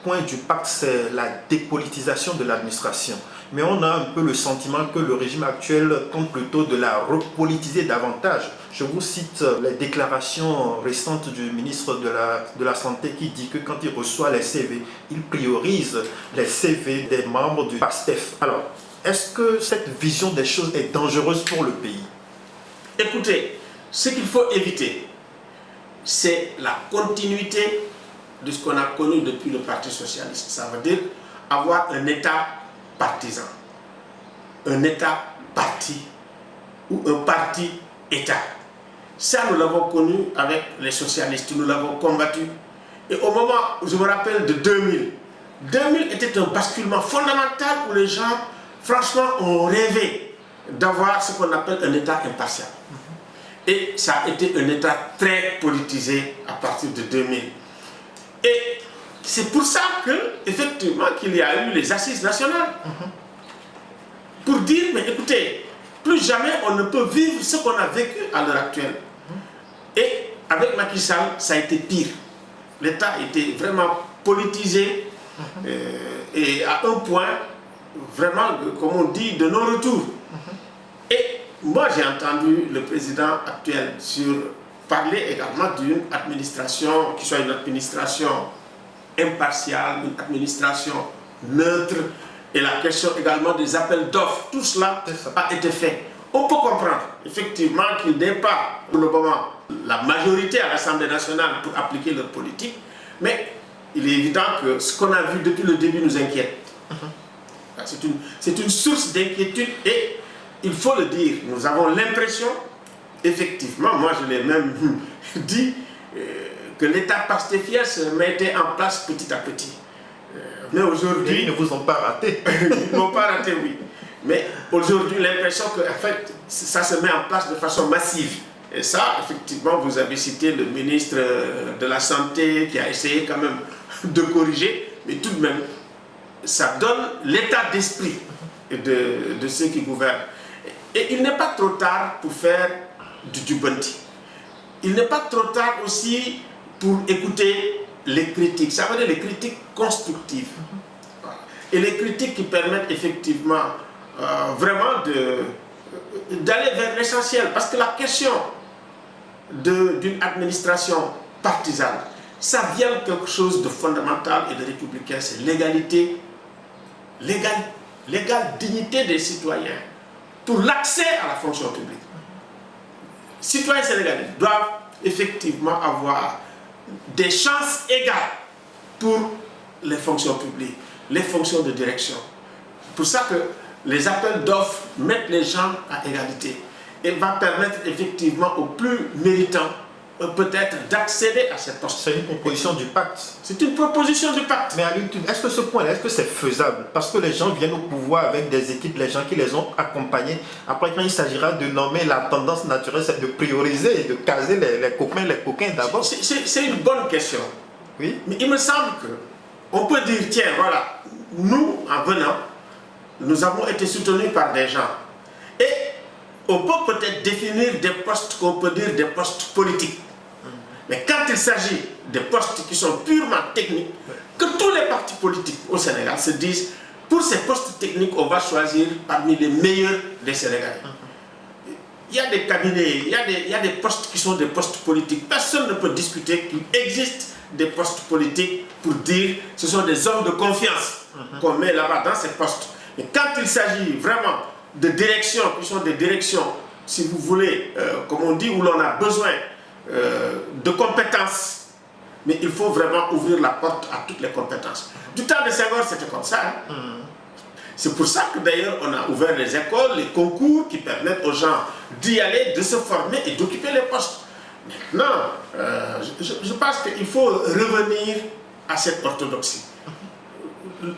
point du pacte, c'est la dépolitisation de l'administration. Mais on a un peu le sentiment que le régime actuel tente plutôt de la repolitiser davantage. Je vous cite les déclarations récentes du ministre de la Santé qui dit que quand il reçoit les CV, il priorise les CV des membres du PASTEF. Alors, est-ce que cette vision des choses est dangereuse pour le pays? Écoutez, ce qu'il faut éviter, c'est la continuité de ce qu'on a connu depuis le Parti socialiste. Ça veut dire avoir un État partisan, un État parti ou un parti-État. Ça, nous l'avons connu avec les socialistes, nous l'avons combattu. Et au moment, je me rappelle de 2000, 2000 était un basculement fondamental où les gens, franchement, ont rêvé d'avoir ce qu'on appelle un État impartial. Et ça a été un État très politisé à partir de 2000. Et c'est pour ça que, effectivement, qu'il y a eu les assises nationales. Pour dire, mais écoutez, plus jamais on ne peut vivre ce qu'on a vécu à l'heure actuelle. Et avec Macky Sall, ça a été pire. L'État était vraiment politisé et à un point, vraiment, comme on dit, de non-retour. Et moi, j'ai entendu le président actuel parler également d'une administration qui soit une administration impartiale, une administration neutre, et la question également des appels d'offres, tout cela a été fait. On peut comprendre effectivement qu'il n'est pas pour le moment la majorité à l'Assemblée nationale pour appliquer leur politique, mais il est évident que ce qu'on a vu depuis le début nous inquiète. C'est une source d'inquiétude et il faut le dire, nous avons l'impression, effectivement, moi je l'ai même dit, que l'État pastéfien se mettait en place petit à petit. Mais aujourd'hui... Ils ne vous ont pas raté. Ils n'ont pas raté, oui. Mais aujourd'hui, l'impression que en fait, ça se met en place de façon massive. Et ça, effectivement, vous avez cité le ministre de la Santé qui a essayé quand même de corriger, mais tout de même, ça donne l'état d'esprit de ceux qui gouvernent. Et il n'est pas trop tard pour faire du bunty. Il n'est pas trop tard aussi pour écouter les critiques. Ça veut dire les critiques constructives. Et les critiques qui permettent effectivement vraiment d'aller vers l'essentiel. Parce que la question d'une administration partisane, ça vient de quelque chose de fondamental et de républicain. C'est l'égalité, l'égale dignité des citoyens pour l'accès à la fonction publique. Citoyens sénégalais doivent effectivement avoir des chances égales pour les fonctions publiques, les fonctions de direction. C'est pour ça que les appels d'offres mettent les gens à égalité et va permettre effectivement aux plus méritants peut-être d'accéder à cette poste. C'est une proposition du pacte. C'est une proposition du pacte. Mais à l'ultime, est-ce que ce point-là, est-ce que c'est faisable? Parce que les gens viennent au pouvoir avec des équipes, les gens qui les ont accompagnés. Après, quand il s'agira de nommer, la tendance naturelle, c'est de prioriser et de caser les coquins d'abord. C'est une bonne question. Oui. Mais il me semble qu'on peut dire, tiens, voilà, nous, en venant, nous avons été soutenus par des gens. Et on peut peut-être définir des postes qu'on peut dire des postes politiques. Mais quand il s'agit de postes qui sont purement techniques, que tous les partis politiques au Sénégal se disent, pour ces postes techniques, on va choisir parmi les meilleurs des Sénégalais. Il y a des cabinets, il y a des postes qui sont des postes politiques. Personne ne peut discuter qu'il existe des postes politiques pour dire ce sont des hommes de confiance qu'on met là-bas dans ces postes. Mais quand il s'agit vraiment de directions qui sont des directions, si vous voulez, comme on dit, où l'on a besoin de compétences, mais il faut vraiment ouvrir la porte à toutes les compétences. Du temps de Senghor, c'était comme ça. Hein? C'est pour ça que d'ailleurs on a ouvert les écoles, les concours qui permettent aux gens d'y aller, de se former et d'occuper les postes. Maintenant, je pense qu'il faut revenir à cette orthodoxie.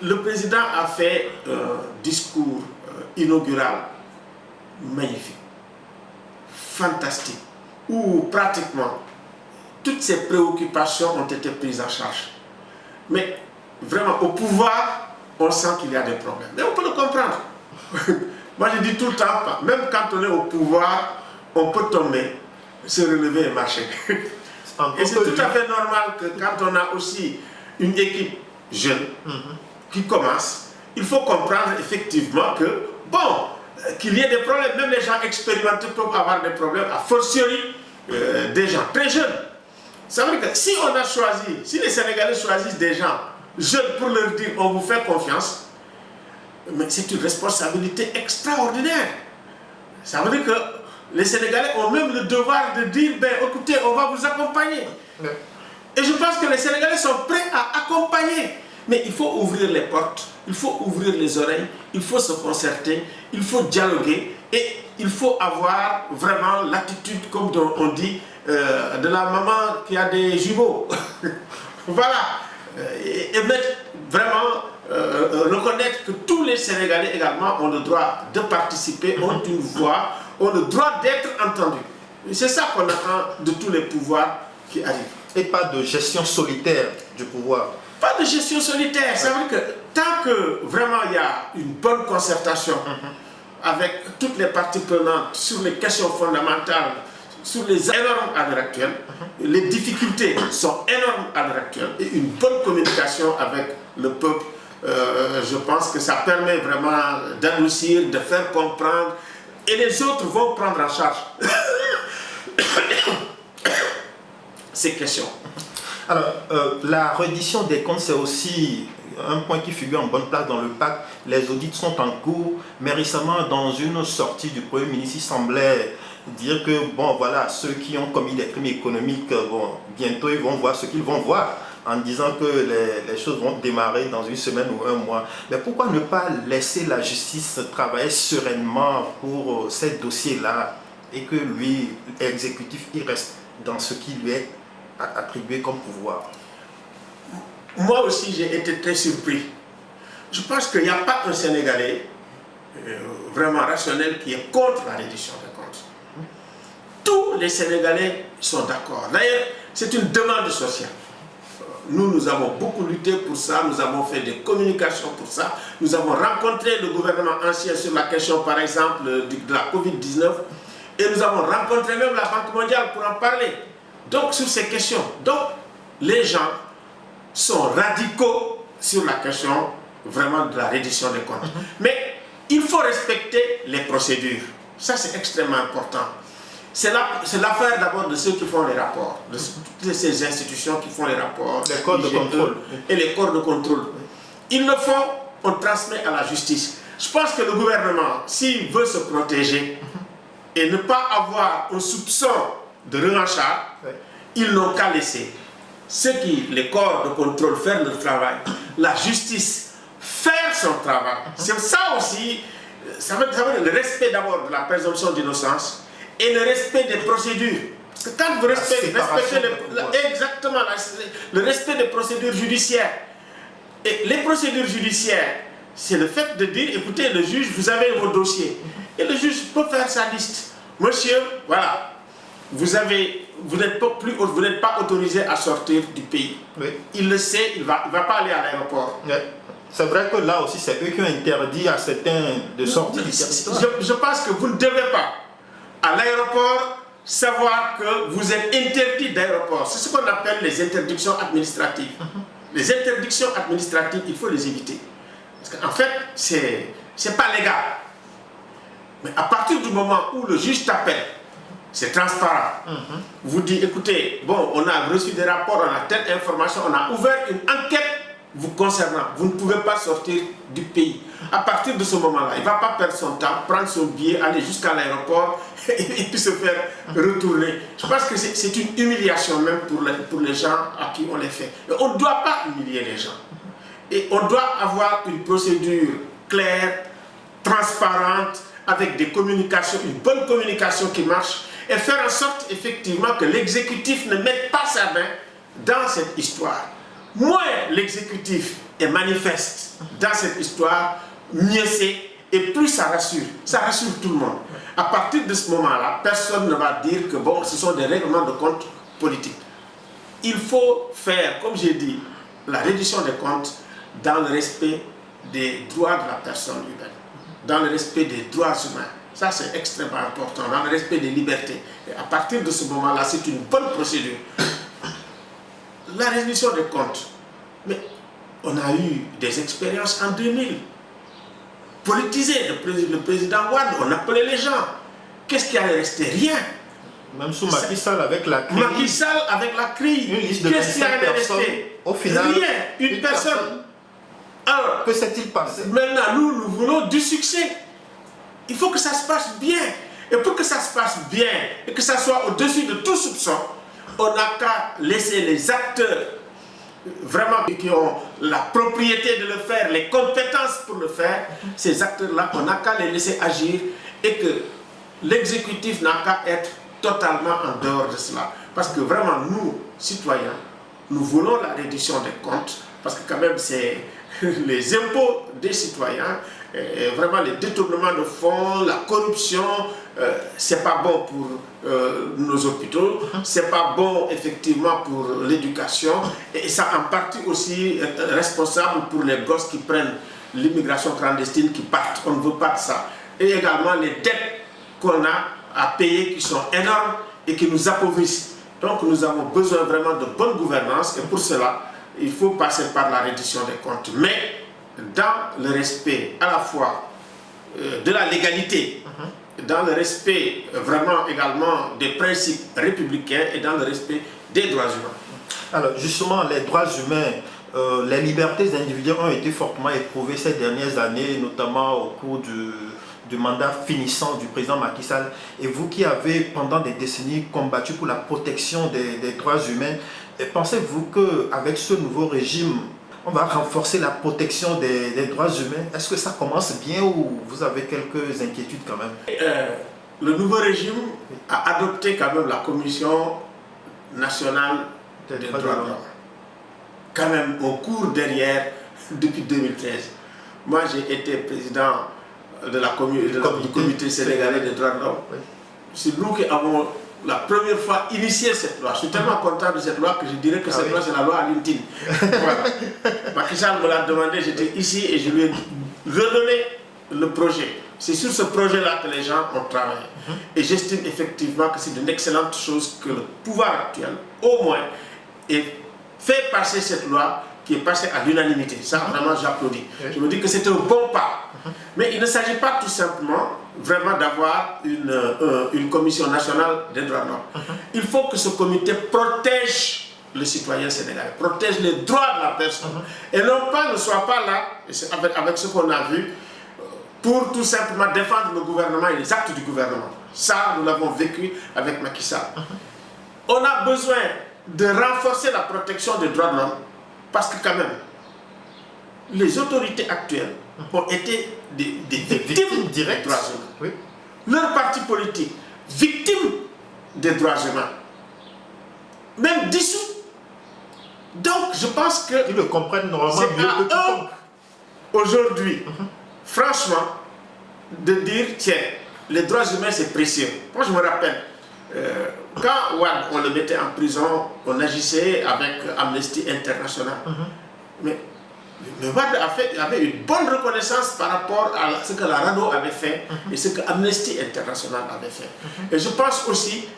Le président a fait un discours inaugural magnifique, fantastique, où pratiquement toutes ces préoccupations ont été prises en charge. Mais vraiment, au pouvoir, on sent qu'il y a des problèmes. Mais on peut le comprendre. Moi, je dis tout le temps, même quand on est au pouvoir, on peut tomber, se relever et marcher. Et c'est tout à fait normal que quand on a aussi une équipe jeune qui commence, il faut comprendre effectivement que, bon, qu'il y ait des problèmes, même les gens expérimentés peuvent avoir des problèmes, a fortiori des gens très jeunes. Ça veut dire que si on a choisi, si les Sénégalais choisissent des gens jeunes pour leur dire on vous fait confiance, mais c'est une responsabilité extraordinaire. Ça veut dire que les Sénégalais ont même le devoir de dire, ben écoutez, on va vous accompagner. Et je pense que les Sénégalais sont prêts à accompagner. Mais il faut ouvrir les portes, il faut ouvrir les oreilles, il faut se concerter, il faut dialoguer et il faut avoir vraiment l'attitude, comme on dit, de la maman qui a des jumeaux. Voilà. Et mettre vraiment reconnaître que tous les Sénégalais également ont le droit de participer, ont une voix, ont le droit d'être entendus. C'est ça qu'on attend de tous les pouvoirs qui arrivent. Et pas de gestion solitaire du pouvoir. Pas de gestion solitaire. Ça veut dire que tant que vraiment il y a une bonne concertation avec toutes les parties prenantes sur les questions fondamentales, sur les énormes à l'heure actuelle, les difficultés sont énormes à l'heure actuelle, et une bonne communication avec le peuple, je pense que ça permet vraiment d'adoucir, de faire comprendre, et les autres vont prendre en charge ces questions. Alors, la reddition des comptes, c'est aussi un point qui figure en bonne place dans le pacte. Les audits sont en cours, mais récemment, dans une sortie du Premier ministre, il semblait dire que, bon, voilà, ceux qui ont commis des crimes économiques, bon, bientôt, ils vont voir ce qu'ils vont voir, en disant que les choses vont démarrer dans une semaine ou un mois. Mais pourquoi ne pas laisser la justice travailler sereinement pour ces dossiers-là et que lui, l'exécutif, il reste dans ce qui lui est attribué comme pouvoir? Moi aussi, j'ai été très surpris. Je pense qu'il n'y a pas un Sénégalais vraiment rationnel qui est contre la reddition des comptes. Tous les Sénégalais sont d'accord. D'ailleurs, c'est une demande sociale. Nous avons beaucoup lutté pour ça, nous avons fait des communications pour ça, nous avons rencontré le gouvernement ancien sur la question, par exemple, de la Covid-19, et nous avons rencontré même la Banque mondiale pour en parler. Donc, sur ces questions, donc, les gens sont radicaux sur la question vraiment de la reddition des comptes. Mais il faut respecter les procédures. Ça, c'est extrêmement important. C'est l'affaire d'abord de ceux qui font les rapports, de toutes ces institutions qui font les rapports, les corps de contrôle. Et les corps de contrôle. Ils le font, on transmet à la justice. Je pense que le gouvernement, s'il veut se protéger et ne pas avoir un soupçon de revanchard, ils n'ont qu'à laisser les corps de contrôle faire leur travail, la justice faire son travail. C'est ça aussi, ça veut dire le respect d'abord de la présomption d'innocence et le respect des procédures. Parce que quand vous respectez exactement le respect des procédures judiciaires, et les procédures judiciaires, c'est le fait de dire, écoutez, le juge, vous avez vos dossiers, et le juge peut faire sa liste. Monsieur, voilà, vous n'êtes pas autorisé à sortir du pays. Oui. Il le sait, il va pas aller à l'aéroport. Oui. C'est vrai que là aussi, c'est eux qui ont interdit à certains de sortir du territoire. Je pense que vous ne devez pas, à l'aéroport, savoir que vous êtes interdit d'aéroport. C'est ce qu'on appelle les interdictions administratives. Les interdictions administratives, il faut les éviter. Parce qu'en fait, c'est pas légal. Mais à partir du moment où le juge t'appelle, c'est transparent. Vous dites, écoutez, bon, on a reçu des rapports, on a telle information, on a ouvert une enquête vous concernant. Vous ne pouvez pas sortir du pays. À partir de ce moment-là, il ne va pas perdre son temps, prendre son billet, aller jusqu'à l'aéroport et puis se faire retourner. Je pense que c'est une humiliation même pour les gens à qui on les fait. Mais on ne doit pas humilier les gens. Et on doit avoir une procédure claire, transparente, avec des communications, une bonne communication qui marche, et faire en sorte effectivement que l'exécutif ne mette pas sa main dans cette histoire. Moins l'exécutif est manifeste dans cette histoire, mieux c'est, et plus ça rassure tout le monde. À partir de ce moment-là, personne ne va dire que bon, ce sont des règlements de compte politiques. Il faut faire, comme j'ai dit, la reddition des comptes dans le respect des droits de la personne humaine, dans le respect des droits humains. Ça, c'est extrêmement important, dans le respect des libertés. Et à partir de ce moment-là, c'est une bonne procédure. La reddition des comptes, mais on a eu des expériences en 2000. Politisé, le président Wade, on appelait les gens. Qu'est-ce qui allait rester? Rien. Même sous Macky Sall avec la CRI. Macky Sall avec la CRI. Une liste de Qu'est-ce qui 25 allait personnes. rester? Au final, rien. Une personne. Alors, que s'est-il passé? maintenant, nous voulons du succès. Il faut que ça se passe bien. Et pour que ça se passe bien et que ça soit au-dessus de tout soupçon, on n'a qu'à laisser les acteurs vraiment qui ont la propriété de le faire, les compétences pour le faire, ces acteurs-là, on n'a qu'à les laisser agir et que l'exécutif n'a qu'à être totalement en dehors de cela. Parce que vraiment, nous, citoyens, nous voulons la réduction des comptes, parce que quand même, c'est les impôts des citoyens, et vraiment les détournements de fonds, la corruption, c'est pas bon pour nos hôpitaux, c'est pas bon effectivement pour l'éducation, et ça en partie aussi responsable pour les gosses qui prennent l'immigration clandestine, qui partent. On ne veut pas de ça. Et également les dettes qu'on a à payer qui sont énormes et qui nous appauvrissent. Donc nous avons besoin vraiment de bonne gouvernance, et pour cela, il faut passer par la reddition des comptes. Mais dans le respect à la fois de la légalité, dans le respect vraiment également des principes républicains et dans le respect des droits humains. Alors justement, les droits humains, les libertés individuelles ont été fortement éprouvées ces dernières années, notamment au cours du mandat finissant du président Macky Sall. Et vous qui avez pendant des décennies combattu pour la protection des droits humains, pensez-vous qu'avec ce nouveau régime, on va renforcer la protection des droits humains? Est-ce que ça commence bien ou vous avez quelques inquiétudes quand même? Le nouveau régime a adopté quand même la Commission nationale des droits de l'homme. Quand même, on court derrière depuis 2013. Moi, j'ai été président du comité sénégalais des droits de l'homme. Oui. C'est nous qui avons la première fois initié cette loi. Je suis tellement content de cette loi que je dirais que cette loi, c'est la loi Alintine. Voilà. Macky Sall me l'a demandé, j'étais ici et je lui ai redonné le projet. C'est sur ce projet-là que les gens ont travaillé. Et j'estime effectivement que c'est une excellente chose que le pouvoir actuel, au moins, ait fait passer cette loi qui est passée à l'unanimité. Ça, vraiment, j'applaudis. Je me dis que c'est un bon pas. Mais il ne s'agit pas tout simplement vraiment d'avoir une commission nationale des droits de l'homme. Il faut que ce comité protège le citoyen sénégalais, protège les droits de la personne, et non pas ne soit pas là, avec ce qu'on a vu, pour tout simplement défendre le gouvernement et les actes du gouvernement. Ça, nous l'avons vécu avec Macky Sall. On a besoin de renforcer la protection des droits de l'homme, parce que quand même, les autorités actuelles ont été des victimes directes des droits humains. Oui. Leur parti politique, victime des droits humains, même dissous. Donc je pense que ils le comprennent normalement mieux que quiconque. Aujourd'hui, franchement, de dire tiens, les droits humains c'est précieux. Moi je me rappelle, quand Wade, on le mettait en prison, on agissait avec Amnesty International. Mais Wade avait une bonne reconnaissance par rapport à ce que la RADDHO avait fait et ce que Amnesty International avait fait. Et je pense aussi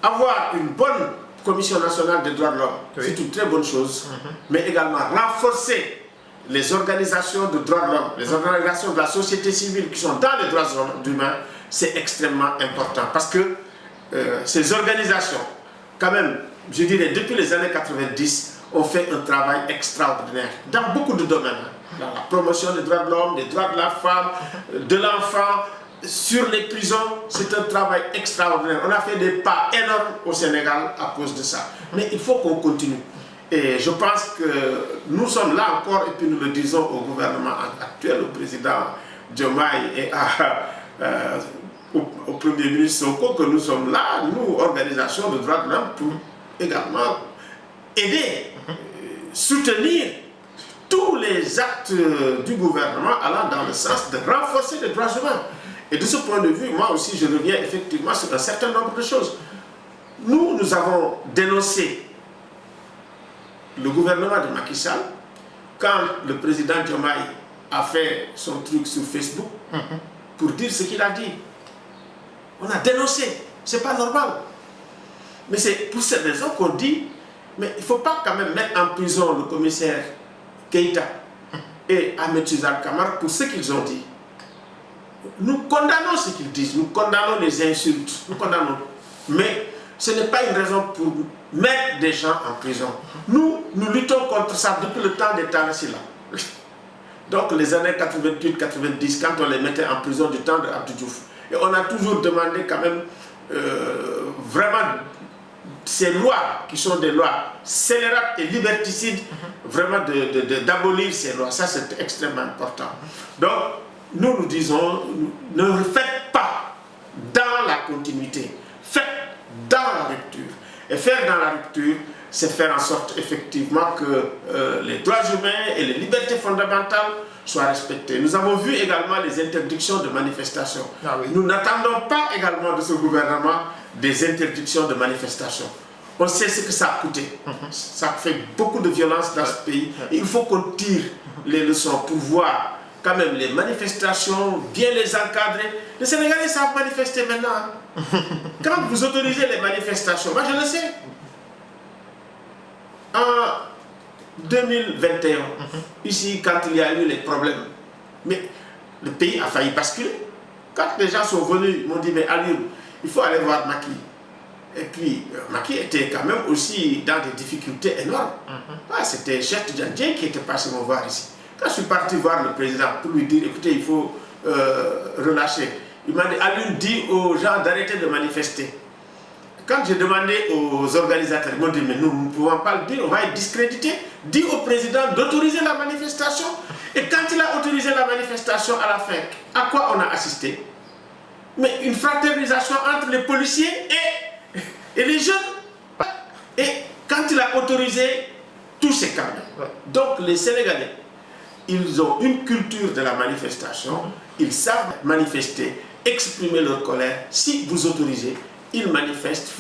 avoir une bonne Commission nationale des droits de l'homme, c'est une très bonne chose, mais également renforcer les organisations de droits de l'homme, les organisations de la société civile qui sont dans les droits humains, c'est extrêmement important parce que ces organisations, quand même, je dirais depuis les années 90, ont fait un travail extraordinaire dans beaucoup de domaines. Dans la promotion des droits de l'homme, des droits de la femme, de l'enfant, sur les prisons, c'est un travail extraordinaire. On a fait des pas énormes au Sénégal à cause de ça. Mais il faut qu'on continue. Et je pense que nous sommes là encore, et puis nous le disons au gouvernement actuel, au président Diomaye et au Premier ministre Sonko, que nous sommes là, nous, organisations de droits de l'homme, pour également aider, soutenir tous les actes du gouvernement allant dans le sens de renforcer les droits humains. Et de ce point de vue, moi aussi, je reviens effectivement sur un certain nombre de choses. Nous avons dénoncé le gouvernement de Macky Sall quand le président Diomaye a fait son truc sur Facebook pour dire ce qu'il a dit. On a dénoncé, c'est pas normal. Mais c'est pour cette raison qu'on dit, mais il ne faut pas quand même mettre en prison le commissaire Keïta et Ahmed Suzanne Camara pour ce qu'ils ont dit. Nous condamnons ce qu'ils disent, nous condamnons les insultes, nous condamnons. Mais ce n'est pas une raison pour mettre des gens en prison. Nous luttons contre ça depuis le temps des Talasila. Donc les années 88-90, quand on les mettait en prison du temps de Abdou Diouf. Et on a toujours demandé quand même vraiment ces lois qui sont des lois scélérates et liberticides, vraiment d'abolir ces lois. Ça c'est extrêmement important. Donc nous disons, ne faites pas dans la continuité, faites dans la rupture. Et faire dans la rupture, c'est faire en sorte effectivement que les droits humains et les libertés fondamentales soient respectées. Nous avons vu également les interdictions de manifestation. Ah oui. Nous n'attendons pas également de ce gouvernement des interdictions de manifestation. On sait ce que ça a coûté. Ça fait beaucoup de violence dans ce pays. Et il faut qu'on tire les leçons pour voir quand même les manifestations, bien les encadrer. Les Sénégalais savent manifester maintenant. Quand vous autorisez les manifestations, moi je le sais. En 2021, ici, quand il y a eu les problèmes, mais le pays a failli basculer. Quand les gens sont venus, ils m'ont dit, mais Aliou, il faut aller voir Macky. Et puis, Macky était quand même aussi dans des difficultés énormes. C'était Cheikh Tidiane Dièye qui était passé me voir ici. Quand je suis parti voir le président pour lui dire, écoutez, il faut relâcher. Il m'a dit, Aliou dit aux gens d'arrêter de manifester. Quand j'ai demandé aux organisateurs, ils m'ont dit, mais nous ne pouvons pas le dire, on va être discrédité. Dis au président d'autoriser la manifestation. Et quand il a autorisé la manifestation à la fin, à quoi on a assisté? Mais une fraternisation entre les policiers et les jeunes. Et quand il a autorisé, tout s'est calmé. Donc les Sénégalais, ils ont une culture de la manifestation, ils savent manifester, exprimer leur colère. Si vous autorisez, ils manifestent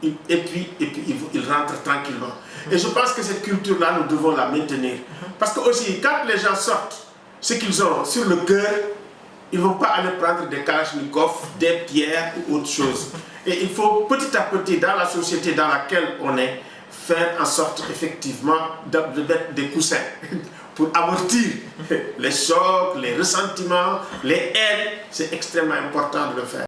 et puis ils rentrent tranquillement. Et je pense que cette culture-là, nous devons la maintenir. Parce que aussi, quand les gens sortent ce qu'ils ont sur le cœur, ils ne vont pas aller prendre des kalachnikovs, des pierres ou autre chose. Et il faut petit à petit, dans la société dans laquelle on est, faire en sorte effectivement de mettre des coussins pour amortir les chocs, les ressentiments, les haines. C'est extrêmement important de le faire.